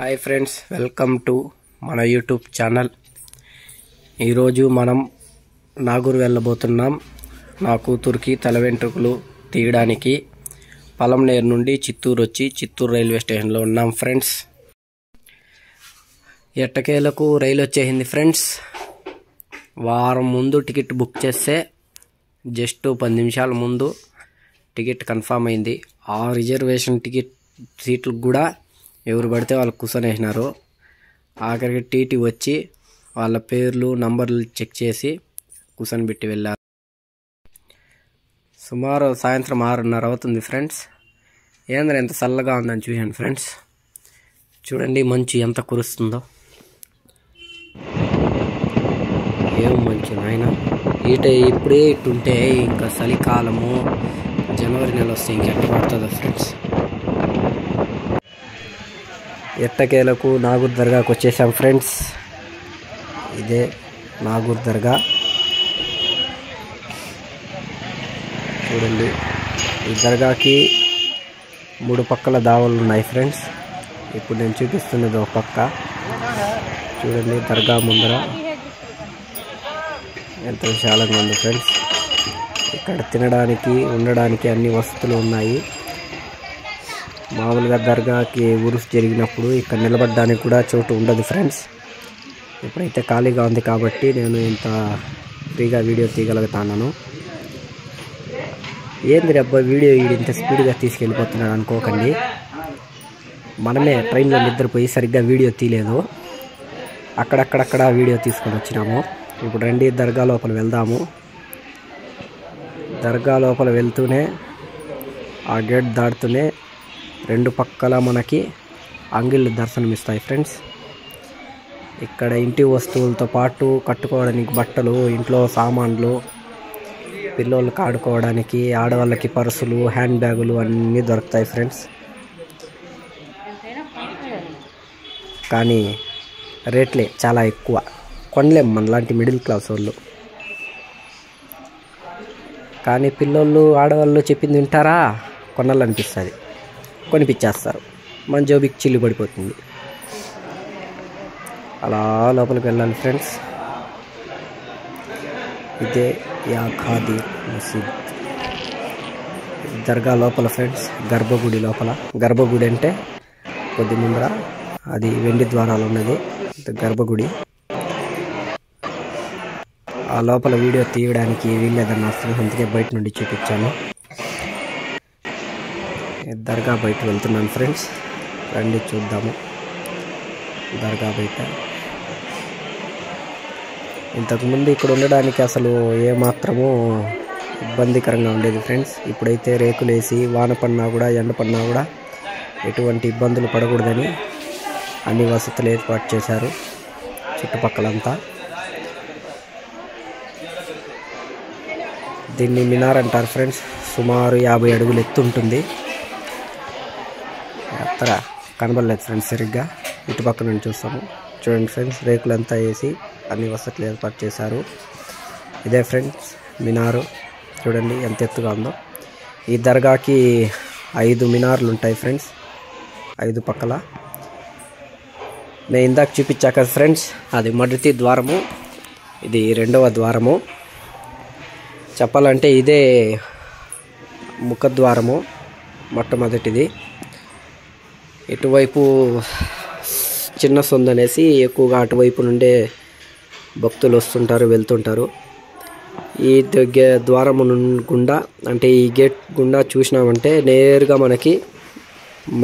Hi friends, welcome to మన YouTube channel. ఈరోజు మనం నాగూర్ వెళ్ళబోతున్నాం. నా కూతురికి తల వెంట్రుకలు తీయడానికి పలంనేరు నుండి చిత్తూరు వచ్చి చిత్తూరు రైల్వే స్టేషన్లో ఉన్నాం ఫ్రెండ్స్. ఎట్టకేలకు రైలు వచ్చేసింది ఫ్రెండ్స్. వారం ముందు టికెట్ బుక్ చేస్తే జస్ట్ 10 నిమిషాల ముందు టికెట్ కన్ఫామ్ అయింది. ఆ రిజర్వేషన్ టికెట్ సీట్లకు కూడా ఎవరు పడితే వాళ్ళు కూర్చొనేసినారు. ఆఖరికి టీటీ వచ్చి వాళ్ళ పేర్లు నంబర్లు చెక్ చేసి కూర్చొని పెట్టి వెళ్ళారు. సుమారు సాయంత్రం 6:30 అవుతుంది ఫ్రెండ్స్. ఏంద్ర ఎంత చల్లగా ఉందని చూసాను ఫ్రెండ్స్. చూడండి మంచు ఎంత కురుస్తుందో. ఏం మంచు నాయన. ఇప్పుడే ఇట్టుంటే ఇంకా చలికాలము జనవరి నెల వస్తే ఇంకెట్ట పడుతుందో ఫ్రెండ్స్. ఎట్టకేలకు నాగూర్ దర్గాకు వచ్చేసాం ఫ్రెండ్స్. ఇదే నాగూర్ దర్గా. చూడండి, ఈ దర్గాకి 3 పక్కల దావలు ఉన్నాయి ఫ్రెండ్స్. ఇప్పుడు నేను చూపిస్తున్నది ఒక పక్క. చూడండి దర్గా ముందర ఎంత విశాలంగా ఉంది ఫ్రెండ్స్. ఇక్కడ తినడానికి ఉండడానికి అన్ని వసతులు ఉన్నాయి. మామూలుగా దర్గాకి ఉరుసు జరిగినప్పుడు ఇక్కడ నిలబడడానికి కూడా చోటు ఉండదు ఫ్రెండ్స్. ఇప్పుడైతే ఖాళీగా ఉంది కాబట్టి నేను ఇంత ఫ్రీగా వీడియో తీయగలుగుతాను. ఏంది అబ్బా వీడియో ఇంత స్పీడ్గా తీసుకెళ్ళిపోతున్నాను అనుకోకండి. మనమే ట్రైన్లో నిద్రపోయి సరిగ్గా వీడియో తీయలేదు. అక్కడక్కడక్కడ వీడియో తీసుకొని వచ్చినాము. ఇప్పుడు రండి దర్గా లోపల వెళ్దాము. దర్గా లోపల వెళ్తూనే ఆ గేట్ దాటుతూనే 2 పక్కల మనకి అంగిళ్ళు దర్శనమిస్తాయి ఫ్రెండ్స్. ఇక్కడ ఇంటి వస్తువులతో పాటు కట్టుకోవడానికి బట్టలు, ఇంట్లో సామాన్లు, పిల్లలకు ఆడుకోవడానికి, ఆడవాళ్ళకి పర్సులు, హ్యాండ్ బ్యాగులు అన్నీ దొరుకుతాయి ఫ్రెండ్స్. కానీ రేట్లే చాలా ఎక్కువ. కొనలేం మనలాంటి మిడిల్ క్లాస్ వాళ్ళు. కానీ పిల్లోళ్ళు ఆడవాళ్ళు చెప్పింది వింటారా? కొనాలనిపిస్తుంది, కొనిపించేస్తారు. మన జోబికి చిల్లు పడిపోతుంది. అలా లోపలికి వెళ్ళాలి ఫ్రెండ్స్. ఇదే యా ఖాదీ మసీద్ దర్గా లోపల ఫ్రెండ్స్. గర్భగుడి లోపల. గర్భగుడి అంటే కొద్ది ముందర అది వెండి ద్వారాలు ఉన్నది గర్భగుడి. ఆ లోపల వీడియో తీయడానికి వీల్లేదన్న ఫ్రెండ్స్, అందుకే బయట నుండి చూపించాను. దర్గా బయట వెళ్తున్నాను ఫ్రెండ్స్. రండి చూద్దాము దర్గా బయట. ఇంతకుముందు ఇక్కడ ఉండడానికి అసలు ఏమాత్రము ఇబ్బందికరంగా ఉండేది ఫ్రెండ్స్. ఇప్పుడైతే రేకులు వేసి వాన పడినా కూడా ఎండ పడినా కూడా ఎటువంటి ఇబ్బందులు పడకూడదని అన్ని వసతులు ఏర్పాటు చేశారు చుట్టుపక్కలంతా. దీన్ని మినార్ అంటారు ఫ్రెండ్స్. సుమారు 50 అడుగులు ఎత్తు ఉంటుంది. ఎత్తర కనబడలేదు ఫ్రెండ్స్ సరిగ్గా. ఇటుపక్క నుంచి చూస్తాము. చూడండి ఫ్రెండ్స్, రేకులంతా వేసి అన్ని వసతులు ఏర్పాటు చేశారు. ఇదే ఫ్రెండ్స్ మినారు. చూడండి ఎంత ఎత్తుగా ఉందో. ఈ దర్గాకి 5 మినార్లు ఉంటాయి ఫ్రెండ్స్, 5 పక్కల. నేను ఇందాక చూపించాక ఫ్రెండ్స్, అది మొదటి ద్వారము, ఇది 2వ ద్వారము. చెప్పాలంటే ఇదే ముఖద్వారము, మొట్టమొదటిది. ఇటువైపు చిన్న సొందు అనేసి ఎక్కువగా అటువైపు నుండే భక్తులు వస్తుంటారు, వెళ్తుంటారు. ఈ ద్వారము గుండా అంటే ఈ గేట్ గుండా చూసినామంటే నేరుగా మనకి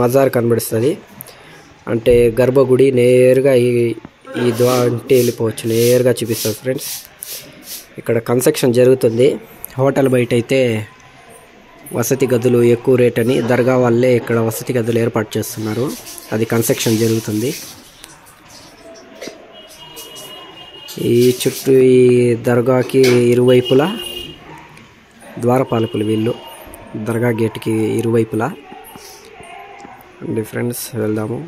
మజార్ కనబడుస్తుంది. అంటే గర్భగుడి నేరుగా ఈ ద్వారంటే వెళ్ళిపోవచ్చు. నేరుగా చూపిస్తుంది ఫ్రెండ్స్. ఇక్కడ కన్స్ట్రక్షన్ జరుగుతుంది. హోటల్ బయట అయితే వసతి గదులు ఎక్కువ రేట్ అని దర్గా వాళ్ళే ఇక్కడ వసతి గదులు ఏర్పాటు చేస్తున్నారు. అది కన్స్ట్రక్షన్ జరుగుతుంది. ఈ చుట్టూ ఈ దర్గాకి ఇరువైపులా ద్వారపాలకులు వీళ్ళు. దర్గా గేట్కి ఇరువైపులా. అండి ఫ్రెండ్స్ వెళ్దాము.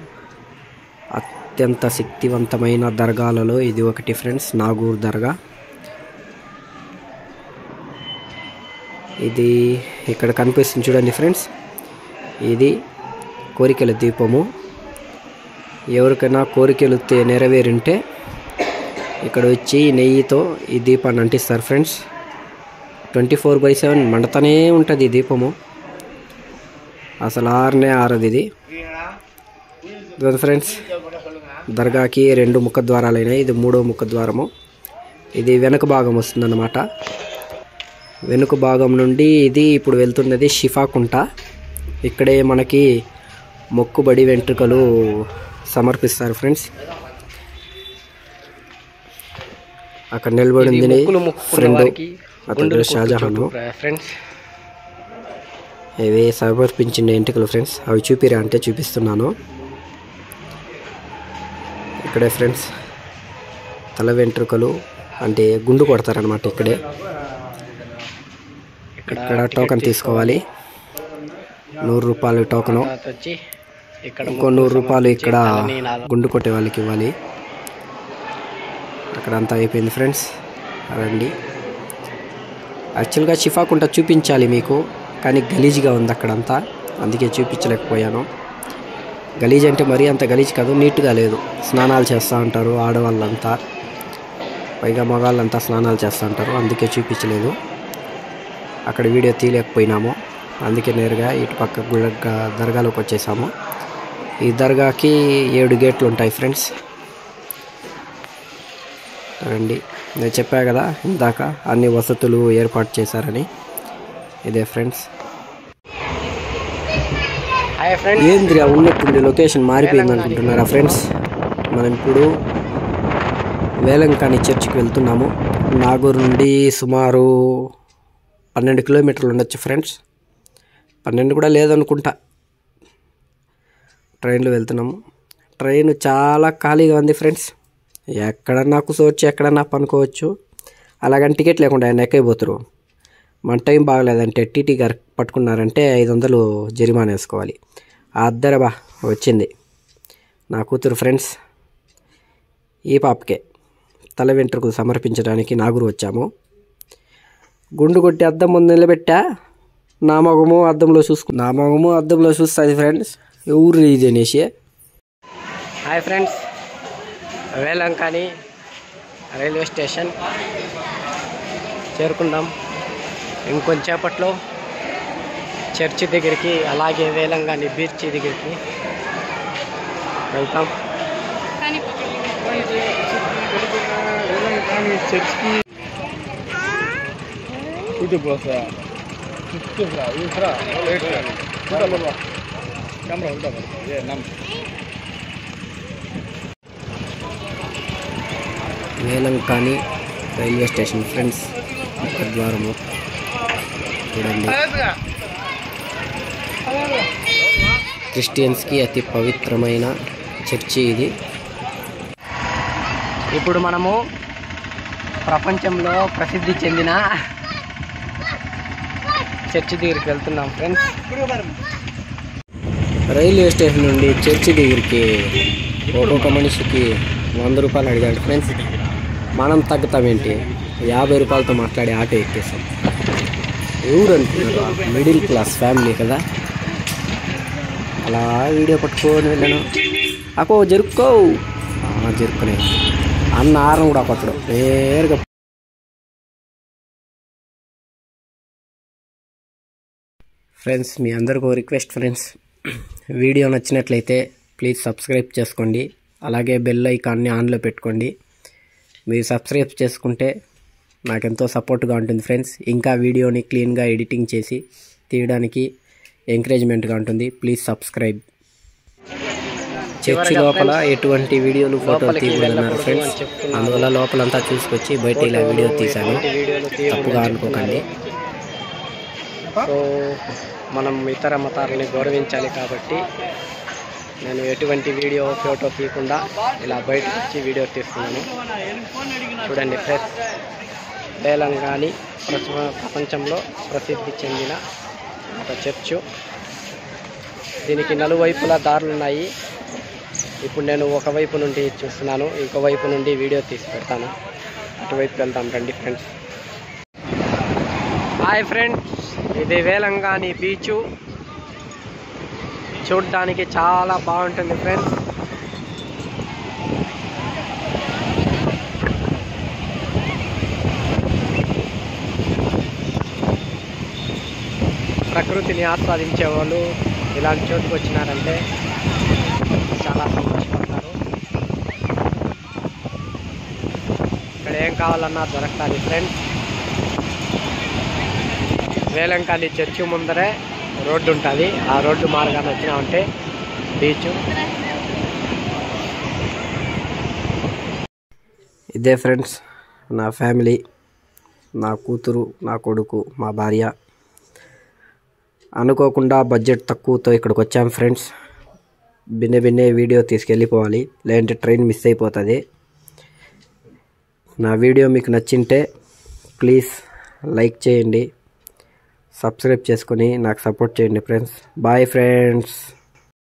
అత్యంత శక్తివంతమైన దర్గాలలో ఇది ఒకటి ఫ్రెండ్స్, నాగూర్ దర్గా. ఇది ఇక్కడ కనిపిస్తుంది చూడండి ఫ్రెండ్స్. ఇది కోరికల దీపము. ఎవరికైనా కోరికలు నెరవేరుంటే ఇక్కడ వచ్చి నెయ్యితో ఈ దీపాన్ని అంటిస్తారు ఫ్రెండ్స్. 24/7 మండుతూనే ఉంటుంది ఈ దీపము, అసలు ఆరనే ఆరదు ఇది ఫ్రెండ్స్. దర్గాకి 2 ముఖద్వారాలు అయినాయి, ఇది 3వ ముఖద్వారము. ఇది వెనుక భాగం వస్తుందన్నమాట. వెనుక భాగం నుండి ఇది ఇప్పుడు వెళ్తున్నది షిఫాకుంట. ఇక్కడే మనకి మొక్కుబడి వెంట్రుకలు సమర్పిస్తారు ఫ్రెండ్స్. అక్కడ నిలబడింది ఫ్రెండ్, అతడు షాజహాన్ ఫ్రెండ్స్. ఇవి సమర్పించిన వెంట్రుకలు ఫ్రెండ్స్. అవి చూపిరా అంటే చూపిస్తున్నాను. ఇక్కడే ఫ్రెండ్స్ తల వెంట్రుకలు అంటే గుండు కొడతారనమాట. ఇక్కడ టోకెన్ తీసుకోవాలి, 100 రూపాయలు టోకెను. ఇంకో 100 రూపాయలు ఇక్కడ గుండు కొట్టే వాళ్ళకి ఇవ్వాలి. అక్కడ అంతా అయిపోయింది ఫ్రెండ్స్. రండి. యాక్చువల్గా షిఫాకుంట చూపించాలి మీకు, కానీ గలీజ్గా ఉంది అక్కడంతా, అందుకే చూపించలేకపోయాను. గలీజ్ అంటే మరీ అంత గలీజ్ కాదు, నీట్గా లేదు. స్నానాలు చేస్తూ ఉంటారు ఆడవాళ్ళంతా, పైగా మగవాళ్ళంతా స్నానాలు చేస్తూ ఉంటారు, అందుకే చూపించలేదు. అక్కడ వీడియో తీయలేకపోయినాము, అందుకే నేరుగా ఇటు పక్క దర్గాలోకి వచ్చేసాము. ఈ దర్గాకి 7 గేట్లు ఉంటాయి ఫ్రెండ్స్. రండి. నేను చెప్పా కదా ఇందాక అన్ని వసతులు ఏర్పాటు చేశారని. ఇదే ఫ్రెండ్స్. ఏంద్రి ఉన్నట్టుండి లొకేషన్ మారిపోయింది అనుకుంటున్నారా ఫ్రెండ్స్? మనం ఇప్పుడు వేలంకాని చర్చికి వెళ్తున్నాము. నాగూర్ నుండి సుమారు 12 కిలోమీటర్లు ఉండొచ్చు ఫ్రెండ్స్. 12 కూడా లేదనుకుంటా. ట్రైన్లో వెళ్తున్నాము. ట్రైన్ చాలా ఖాళీగా ఉంది ఫ్రెండ్స్. ఎక్కడన్నా కూర్చోవచ్చు, ఎక్కడన్నా పనుకోవచ్చు. అలాగని టికెట్ లేకుండా ఆయన ఎక్కైపోతారు. మన టైం బాగలేదంటే టీటీ గారు పట్టుకున్నారంటే 500 జరిమానా వేసుకోవాలి. అద్దరబా వచ్చింది నా కూతురు ఫ్రెండ్స్. ఈ పాపకే తల వెంట్రుకలు సమర్పించడానికి నాగూరు వచ్చాము. గుండు కొట్టి అద్దం ముందు నిలబెట్టా. నా మగము అద్దంలో చూస్తుంది ఫ్రెండ్స్. ఊరు ఇది అనేసి. హాయ్ ఫ్రెండ్స్, వేలంకాని రైల్వే స్టేషన్ చేరుకున్నాం. ఇంకొంచేపట్లో చర్చి దగ్గరికి, అలాగే వేలంకాని బీచ్ దగ్గరికి వెళ్తాం. చర్చికి వేలంకాని రైల్వే స్టేషన్ ఫ్రెండ్స్. ముఖద్వారము చూడండి. క్రిస్టియన్స్కి అతి పవిత్రమైన చర్చి ఇది. ఇప్పుడు మనము ప్రపంచంలో ప్రసిద్ధి చెందిన చర్చి దగ్గరికి వెళ్తున్నాం ఫ్రెండ్స్. రైల్వే స్టేషన్ నుండి చర్చి దగ్గరికి ఒక్కొక్క మనిషికి 100 రూపాయలు అడిగాడు ఫ్రెండ్స్. మనం తగ్గుతామేంటి, 50 రూపాయలతో మాట్లాడి ఆటో ఎక్కేసాం. ఎవరు అనుకున్నారు, మిడిల్ క్లాస్ ఫ్యామిలీ కదా. అలా వీడియో పట్టుకొని వెళ్ళాను. అకో జరుపుకునే అన్న ఆరం కూడా కొట్టడు నేరుగా. ఫ్రెండ్స్, మీ అందరికీ రిక్వెస్ట్ ఫ్రెండ్స్, వీడియో నచ్చినట్లయితే ప్లీజ్ సబ్స్క్రైబ్ చేసుకోండి. అలాగే బెల్ ఐకాన్ని ఆన్లో పెట్టుకోండి. మీరు సబ్స్క్రైబ్ చేసుకుంటే నాకెంతో సపోర్ట్గా ఉంటుంది ఫ్రెండ్స్. ఇంకా వీడియోని క్లీన్గా ఎడిటింగ్ చేసి తీయడానికి ఎంకరేజ్మెంట్గా ఉంటుంది. Please subscribe. చర్చి లోపల ఎటువంటి వీడియోలు ఫోటోలు తీయకూడదన్నారు ఫ్రెండ్స్. అందువల్ల లోపలంతా చూసుకొచ్చి బయట ఇలా వీడియో తీశాను, తప్పుగా అనుకోకండి. సో మనం ఇతర మతాలని గౌరవించాలి కాబట్టి నేను ఎటువంటి వీడియో ఫోటో తీయకుండా ఇలా బయటకు వచ్చి వీడియో తీస్తున్నాను. చూడండి ఫ్రెండ్స్, వేలంకాని ప్రపంచంలో ప్రసిద్ధి చెందిన ఒక చర్చు. దీనికి నలువైపులా దారులు ఉన్నాయి. ఇప్పుడు నేను ఒకవైపు నుండి చూస్తున్నాను, ఇంకోవైపు నుండి వీడియో తీసి పెడతాను. అటువైపు వెళ్దాం రండి ఫ్రెండ్స్. హాయ్ ఫ్రెండ్స్, ఇది వేలంకాని బీచు. చూడడానికి చాలా బాగుంటుంది ఫ్రెండ్స్. ప్రకృతిని ఆస్వాదించే వాళ్ళు ఇలాంటి చోటుకు వచ్చినారంటే చాలా సంతోషపడతారు. ఇక్కడ ఏం కావాలన్నా దొరకతాది ఫ్రెండ్స్. వేలంకాళి చర్చి ముందరే రోడ్డు ఉంటుంది. ఆ రోడ్డు మార్గాన్ని వచ్చినామంటే బీచ్. ఇదే ఫ్రెండ్స్ నా ఫ్యామిలీ, నా కూతురు, నా కొడుకు, మా భార్య. అనుకోకుండా బడ్జెట్ తక్కువతో ఇక్కడికి వచ్చాం ఫ్రెండ్స్. బిన్నే వీడియో తీసుకెళ్ళిపోవాలి, లేదంటే ట్రైన్ మిస్ అయిపోతుంది. నా వీడియో మీకు నచ్చింటే ప్లీజ్ లైక్ చేయండి, సబ్స్క్రైబ్ చేసుకొని నాకు సపోర్ట్ చేయండి ఫ్రెండ్స్. Bye friends.